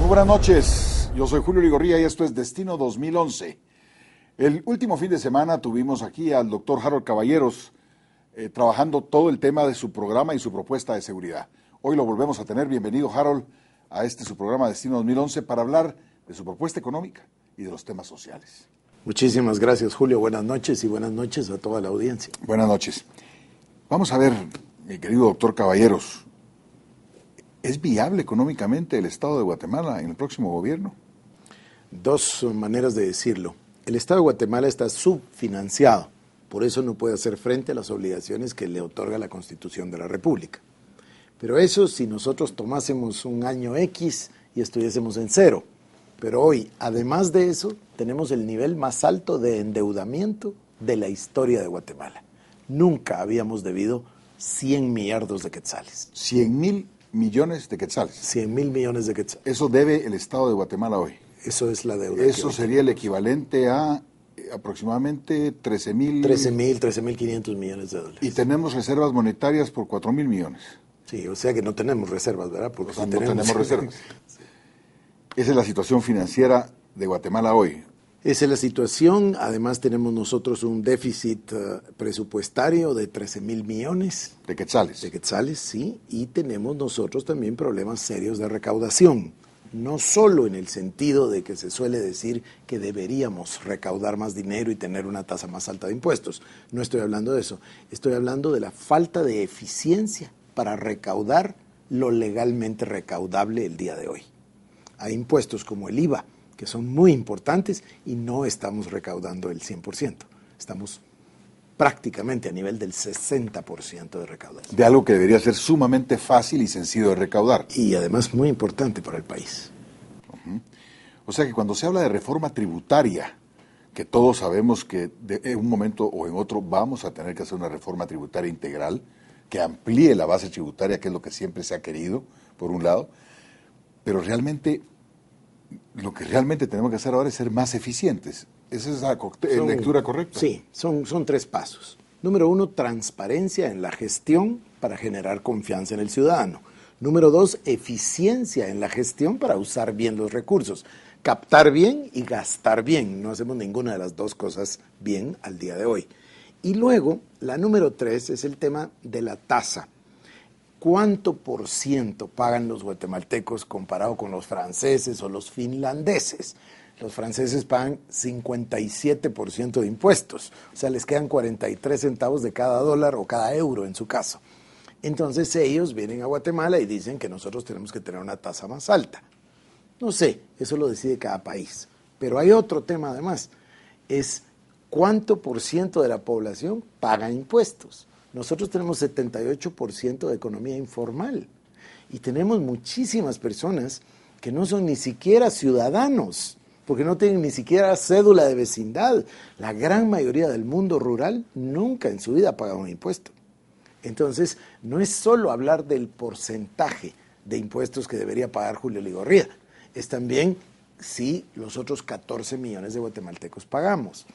Muy buenas noches, yo soy Julio Ligorría y esto es Destino 2011. El último fin de semana tuvimos aquí al doctor Harold Caballeros trabajando todo el tema de su programa y su propuesta de seguridad. Hoy lo volvemos a tener. Bienvenido, Harold, a su programa Destino 2011 para hablar de su propuesta económica y de los temas sociales. Muchísimas gracias, Julio. Buenas noches y buenas noches a toda la audiencia. Buenas noches. Vamos a ver, mi querido doctor Caballeros, ¿es viable económicamente el Estado de Guatemala en el próximo gobierno? Dos maneras de decirlo. El Estado de Guatemala está subfinanciado, por eso no puede hacer frente a las obligaciones que le otorga la Constitución de la República. Pero eso si nosotros tomásemos un año X y estuviésemos en cero. Pero hoy, además de eso, tenemos el nivel más alto de endeudamiento de la historia de Guatemala. Nunca habíamos debido 100 millardos de quetzales. 100,000 millones de quetzales. 100,000 millones de quetzales. Eso debe el Estado de Guatemala hoy. Eso es la deuda. Eso sería el equivalente a aproximadamente 13,500 millones de dólares. Y tenemos reservas monetarias por 4,000 millones. Sí, o sea que no tenemos reservas, ¿verdad? Porque no tenemos reservas. Esa es la situación financiera de Guatemala hoy. Esa es la situación. Además tenemos nosotros un déficit presupuestario de 13,000 millones. De quetzales. De quetzales, sí. Y tenemos nosotros también problemas serios de recaudación. No solo en el sentido de que se suele decir que deberíamos recaudar más dinero y tener una tasa más alta de impuestos. No estoy hablando de eso. Estoy hablando de la falta de eficiencia para recaudar lo legalmente recaudable el día de hoy. Hay impuestos como el IVA, que son muy importantes y no estamos recaudando el 100%. Estamos prácticamente a nivel del 60% de recaudación. De algo que debería ser sumamente fácil y sencillo de recaudar. Y además muy importante para el país. O sea que cuando se habla de reforma tributaria, que todos sabemos que en un momento o en otro vamos a tener que hacer una reforma tributaria integral, que amplíe la base tributaria, que es lo que siempre se ha querido, por un lado, pero realmente, lo que realmente tenemos que hacer ahora es ser más eficientes. ¿Esa es la lectura correcta? Sí, son tres pasos. Número uno, transparencia en la gestión para generar confianza en el ciudadano. Número dos, eficiencia en la gestión para usar bien los recursos. Captar bien y gastar bien. No hacemos ninguna de las dos cosas bien al día de hoy. Y luego, la número tres es el tema de la tasa. ¿Cuánto por ciento pagan los guatemaltecos comparado con los franceses o los finlandeses? Los franceses pagan 57% de impuestos, o sea, les quedan 43 centavos de cada dólar o cada euro en su caso. Entonces ellos vienen a Guatemala y dicen que nosotros tenemos que tener una tasa más alta. No sé, eso lo decide cada país. Pero hay otro tema además, es cuánto por ciento de la población paga impuestos. Nosotros tenemos 78% de economía informal y tenemos muchísimas personas que no son ni siquiera ciudadanos, porque no tienen ni siquiera cédula de vecindad. La gran mayoría del mundo rural nunca en su vida ha pagado un impuesto. Entonces, no es solo hablar del porcentaje de impuestos que debería pagar Julio Ligorría, es también si los otros 14 millones de guatemaltecos pagamos.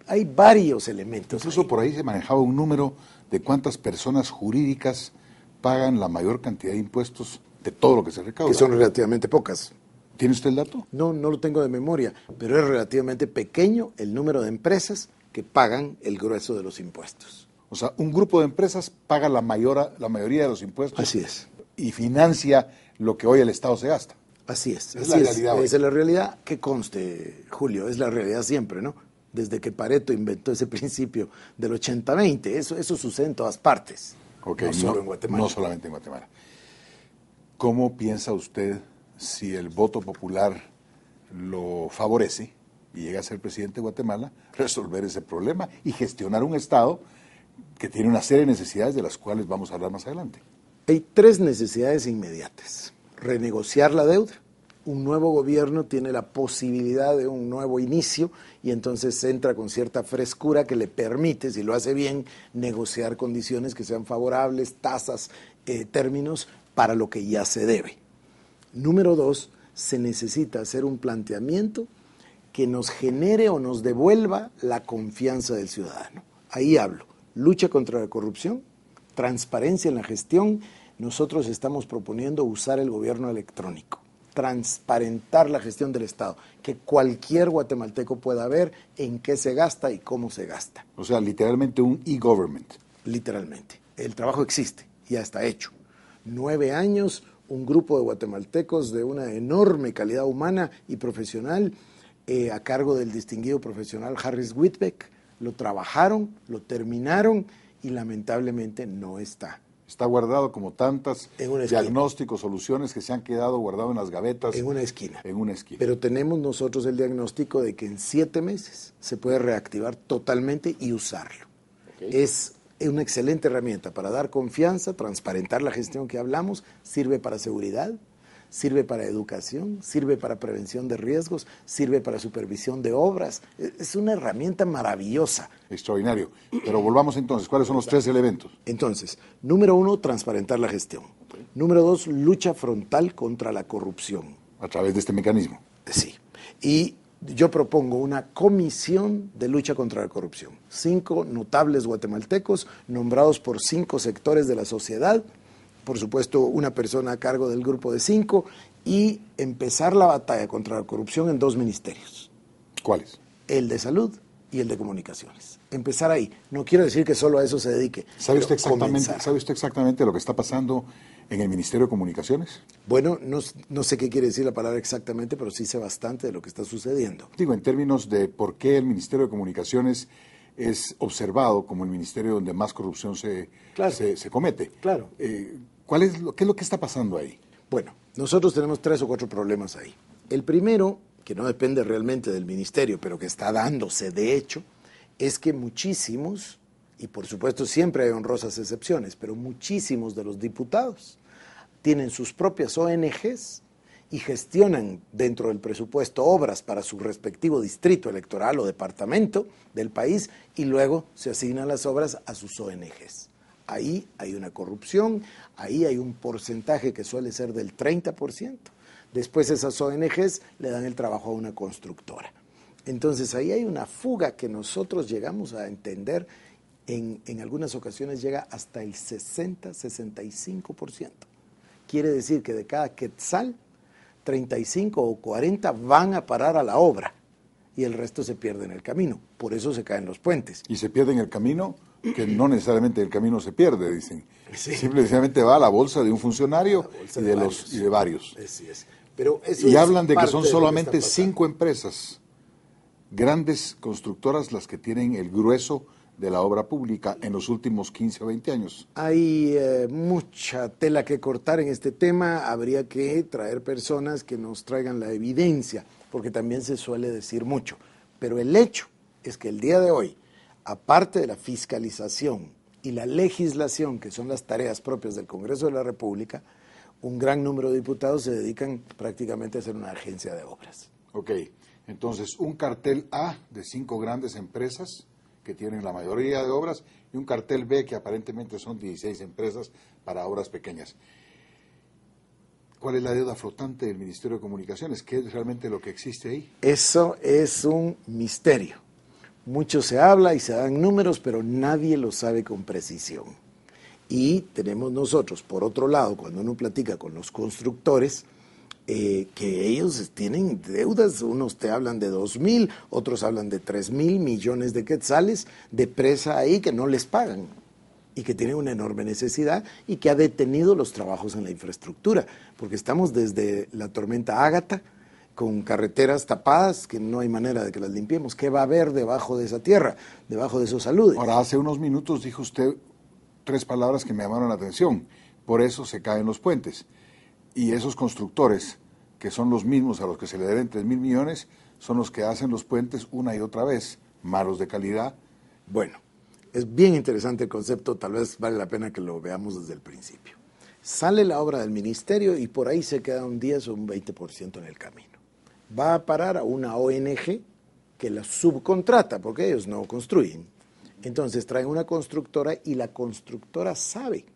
Hay varios elementos. Incluso por ahí se manejaba un número de cuántas personas jurídicas pagan la mayor cantidad de impuestos de todo lo que se recauda. Que son relativamente pocas. ¿Tiene usted el dato? No lo tengo de memoria, pero es relativamente pequeño el número de empresas que pagan el grueso de los impuestos. O sea, un grupo de empresas paga la mayoría de los impuestos. Así es. Y financia lo que hoy el Estado se gasta. Así es. Es la realidad. Esa es la realidad. Que conste, Julio, es la realidad siempre, ¿no? Desde que Pareto inventó ese principio del 80-20. Eso sucede en todas partes. Okay, no solo en Guatemala. No solamente en Guatemala. ¿Cómo piensa usted, si el voto popular lo favorece y llega a ser presidente de Guatemala, resolver ese problema y gestionar un Estado que tiene una serie de necesidades de las cuales vamos a hablar más adelante? Hay tres necesidades inmediatas. Renegociar la deuda. Un nuevo gobierno tiene la posibilidad de un nuevo inicio y entonces entra con cierta frescura que le permite, si lo hace bien, negociar condiciones que sean favorables, tasas, términos para lo que ya se debe. Número dos, se necesita hacer un planteamiento que nos genere o nos devuelva la confianza del ciudadano. Ahí hablo. Lucha contra la corrupción, transparencia en la gestión. Nosotros estamos proponiendo usar el gobierno electrónico. transparentar la gestión del Estado, que cualquier guatemalteco pueda ver en qué se gasta y cómo se gasta. O sea, literalmente un e-government. Literalmente. El trabajo existe, ya está hecho. 9 años, un grupo de guatemaltecos de una enorme calidad humana y profesional, a cargo del distinguido profesional Harris Whitbeck, lo trabajaron, lo terminaron y lamentablemente no está. Está guardado como tantas En una esquina. diagnósticos, soluciones que se han quedado guardados en las gavetas. En una esquina. En una esquina. Pero tenemos nosotros el diagnóstico de que en 7 meses se puede reactivar totalmente y usarlo. Okay. Es una excelente herramienta para dar confianza, transparentar la gestión que hablamos, sirve para seguridad, sirve para educación, sirve para prevención de riesgos, sirve para supervisión de obras. Es una herramienta maravillosa. Extraordinario. Pero volvamos entonces, ¿cuáles son los 3 elementos? Entonces, número 1, transparentar la gestión. Número 2, lucha frontal contra la corrupción. A través de este mecanismo. Sí. Y yo propongo una comisión de lucha contra la corrupción. 5 notables guatemaltecos nombrados por 5 sectores de la sociedad, por supuesto una persona a cargo del grupo de 5, y empezar la batalla contra la corrupción en 2 ministerios. ¿Cuáles? El de salud y el de comunicaciones. Empezar ahí. No quiero decir que solo a eso se dedique. ¿Sabe usted exactamente lo que está pasando en el Ministerio de Comunicaciones? Bueno, no sé qué quiere decir la palabra exactamente, pero sí sé bastante de lo que está sucediendo. Digo, en términos de por qué el Ministerio de Comunicaciones es observado como el ministerio donde más corrupción se comete. Claro. ¿Qué es lo que está pasando ahí? Bueno, nosotros tenemos 3 o 4 problemas ahí. El primero, que no depende realmente del ministerio, pero que está dándose de hecho, es que muchísimos, y por supuesto siempre hay honrosas excepciones, pero muchísimos de los diputados tienen sus propias ONGs y gestionan dentro del presupuesto obras para su respectivo distrito electoral o departamento del país y luego se asignan las obras a sus ONGs. Ahí hay una corrupción, ahí hay un porcentaje que suele ser del 30%. Después esas ONGs le dan el trabajo a una constructora. Entonces ahí hay una fuga que nosotros llegamos a entender, en algunas ocasiones llega hasta el 60-65%. Quiere decir que de cada quetzal, 35 o 40 van a parar a la obra y el resto se pierde en el camino. Por eso se caen los puentes. Y se pierde en el camino, que no necesariamente el camino se pierde, dicen. Sí. Simplemente va a la bolsa de un funcionario y de varios. Así es. Pero eso y hablan de que son solamente 5 empresas, grandes constructoras, las que tienen el grueso de la obra pública en los últimos 15 o 20 años. Hay mucha tela que cortar en este tema. Habría que traer personas que nos traigan la evidencia, porque también se suele decir mucho. Pero el hecho es que el día de hoy, aparte de la fiscalización y la legislación, que son las tareas propias del Congreso de la República, un gran número de diputados se dedican prácticamente a ser una agencia de obras. Ok, entonces un cartel A de 5 grandes empresas que tienen la mayoría de obras y un cartel B que aparentemente son 16 empresas para obras pequeñas. ¿Cuál es la deuda flotante del Ministerio de Comunicaciones? ¿Qué es realmente lo que existe ahí? Eso es un misterio. Mucho se habla y se dan números, pero nadie lo sabe con precisión. Y tenemos nosotros, por otro lado, cuando uno platica con los constructores, que ellos tienen deudas, unos te hablan de 2.000, otros hablan de 3.000 millones de quetzales de presa ahí que no les pagan y que tienen una enorme necesidad y que ha detenido los trabajos en la infraestructura, porque estamos desde la tormenta Ágata con carreteras tapadas que no hay manera de que las limpiemos. ¿Qué va a haber debajo de esa tierra, debajo de esos aludes? Ahora, hace unos minutos dijo usted 3 palabras que me llamaron la atención. Por eso se caen los puentes. Y esos constructores, que son los mismos a los que se le deben 3.000 millones, son los que hacen los puentes una y otra vez, malos de calidad. Bueno, es bien interesante el concepto, tal vez vale la pena que lo veamos desde el principio. Sale la obra del ministerio y por ahí se queda un 10 o un 20% en el camino. Va a parar a una ONG que la subcontrata, porque ellos no construyen. Entonces traen una constructora y la constructora sabe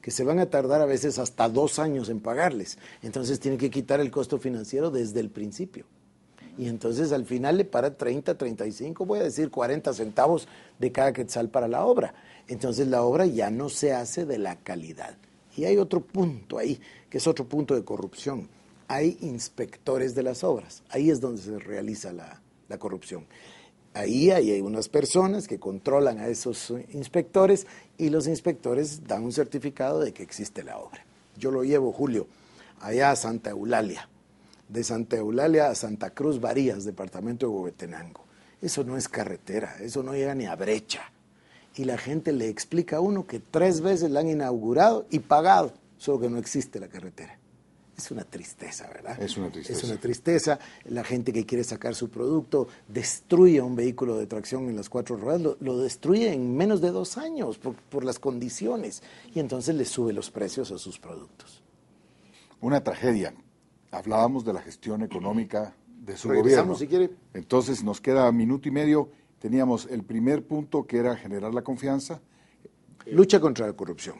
que se van a tardar a veces hasta 2 años en pagarles. Entonces tiene que quitar el costo financiero desde el principio. Y entonces al final le para 30, 35, voy a decir 40 centavos de cada quetzal para la obra. Entonces la obra ya no se hace de la calidad. Y hay otro punto ahí, que es otro punto de corrupción. hay inspectores de las obras. Ahí es donde se realiza la corrupción. Ahí hay unas personas que controlan a esos inspectores y los inspectores dan un certificado de que existe la obra. Yo lo llevo, Julio, allá a Santa Eulalia, de Santa Eulalia a Santa Cruz Varías, departamento de Huehuetenango. Eso no es carretera, eso no llega ni a Brecha. Y la gente le explica a uno que 3 veces la han inaugurado y pagado, solo que no existe la carretera. Es una tristeza, ¿verdad? Es una tristeza. Es una tristeza. La gente que quiere sacar su producto destruye un vehículo de tracción en las 4 ruedas, lo destruye en menos de 2 años por las condiciones y entonces le sube los precios a sus productos. Una tragedia. Hablábamos de la gestión económica de su Regresamos, gobierno. si quiere. Entonces nos queda 1 minuto y medio. Teníamos el primer punto que era generar la confianza. Lucha contra la corrupción.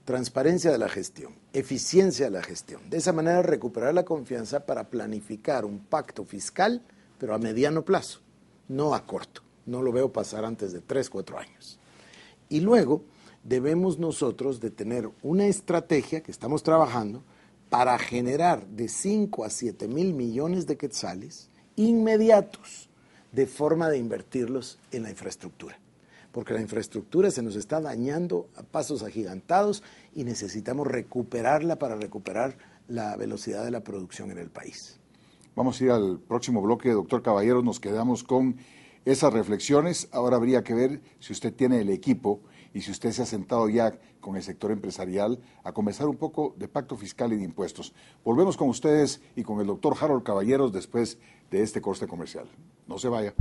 Transparencia de la gestión, eficiencia de la gestión. De esa manera recuperar la confianza para planificar un pacto fiscal, pero a mediano plazo, no a corto. No lo veo pasar antes de 3, 4 años. Y luego debemos nosotros de tener una estrategia que estamos trabajando para generar de 5 a 7 mil millones de quetzales inmediatos de forma de invertirlos en la infraestructura. Porque la infraestructura se nos está dañando a pasos agigantados y necesitamos recuperarla para recuperar la velocidad de la producción en el país. Vamos a ir al próximo bloque, doctor Caballeros, nos quedamos con esas reflexiones. Ahora habría que ver si usted tiene el equipo y si usted se ha sentado ya con el sector empresarial a conversar un poco de pacto fiscal y de impuestos. Volvemos con ustedes y con el doctor Harold Caballeros después de este corte comercial. No se vaya.